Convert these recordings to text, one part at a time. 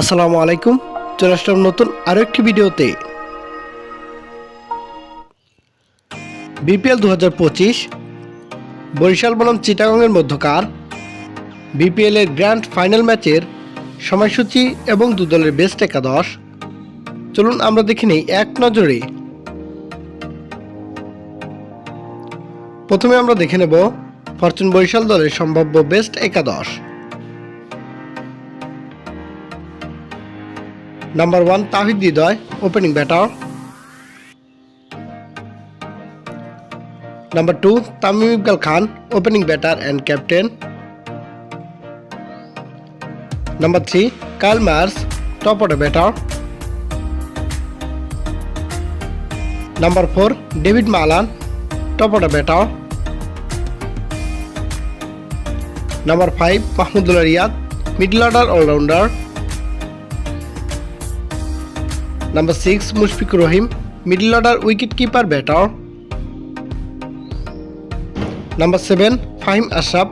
আসসালামু আলাইকুম। চলে আসলাম নতুন আরো একটি ভিডিওতে। বিপিএল 2025 বরিশাল বনাম চিটাগংয়ের মধ্যকার বিপিএল এর গ্র্যান্ড ফাইনাল ম্যাচের সময়সূচি এবং দু দলের বেস্ট একাদশ চলুন আমরা দেখে নেই এক নজরে। প্রথমে আমরা দেখে নেব ফরচুন বরিশাল দলের সম্ভাব্য বেস্ট একাদশ। Number 1 Tawhid Hridoy, opening batter. Number 2 Tamim Iqbal Khan, opening batter and captain. Number 3 Kyle Mayers, top order batter. Number 4 David Malan, top order batter. Number 5 Mahmudullah Riyad, middle order allrounder. Number 6 Mushfiqur Rahim, middle order wicket keeper batter. Number 7 Faheem Ashraf,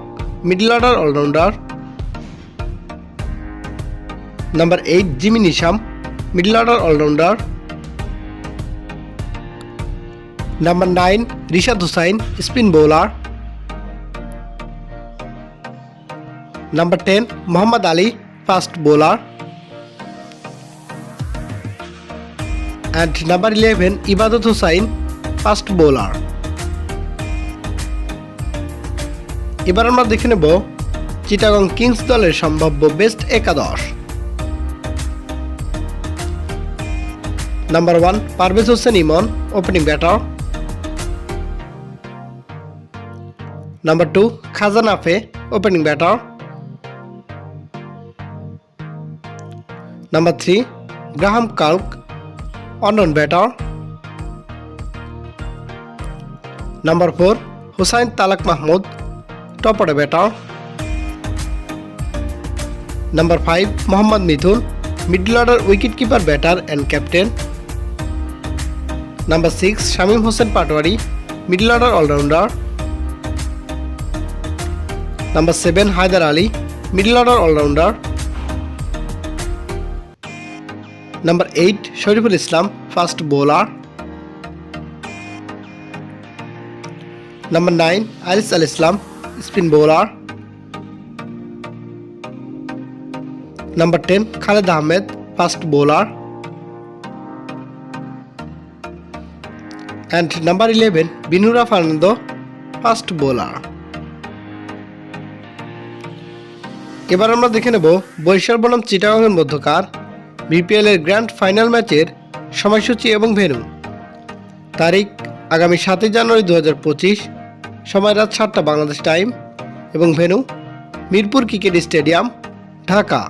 middle order allrounder. Number 8 Jimmy Neesham, middle order allrounder. Number 9 Rishad Hossain, spin bowler. Number 10 Mohammad Ali, fast bowler. And number 11 ইবাদত Hussain, fast bowler. এবার আমরা দেখে নেব Chittagong Kings দলের সম্ভাব্য best একাদশ। Number 1 Parvez Hossain Emon, opening batter. Number 2 খাজান আফে, opening batter. Number 3 Graham Kirk, one batter. Number 4 Hussain Talak Mahmud, top order batter. Number 5 Mohammad Mithun, middle order wicket keeper batter and captain. Number 6 Shamim Hossain Patwari, middle order allrounder. Number 7 Haidar Ali, middle order allrounder. Number 8 Shariful Islam, fast bowler. Number 9 Aris Al Islam, spin bowler. Number 10 Khaled Ahmed, fast bowler. And number 11 Binura Fernando, fast bowler. এবার আমরা দেখে নেব বরিশাল বনাম চিটাগংয়ের মধ্যকার BPL এর grand final ম্যাচের সময়সূচি এবং ভেন্যু। তারিখ আগামী 7 জানুয়ারি 2025, সময় রাত 7টা বাংলাদেশ টাইম এবং venue Mirpur cricket stadium, Dhaka.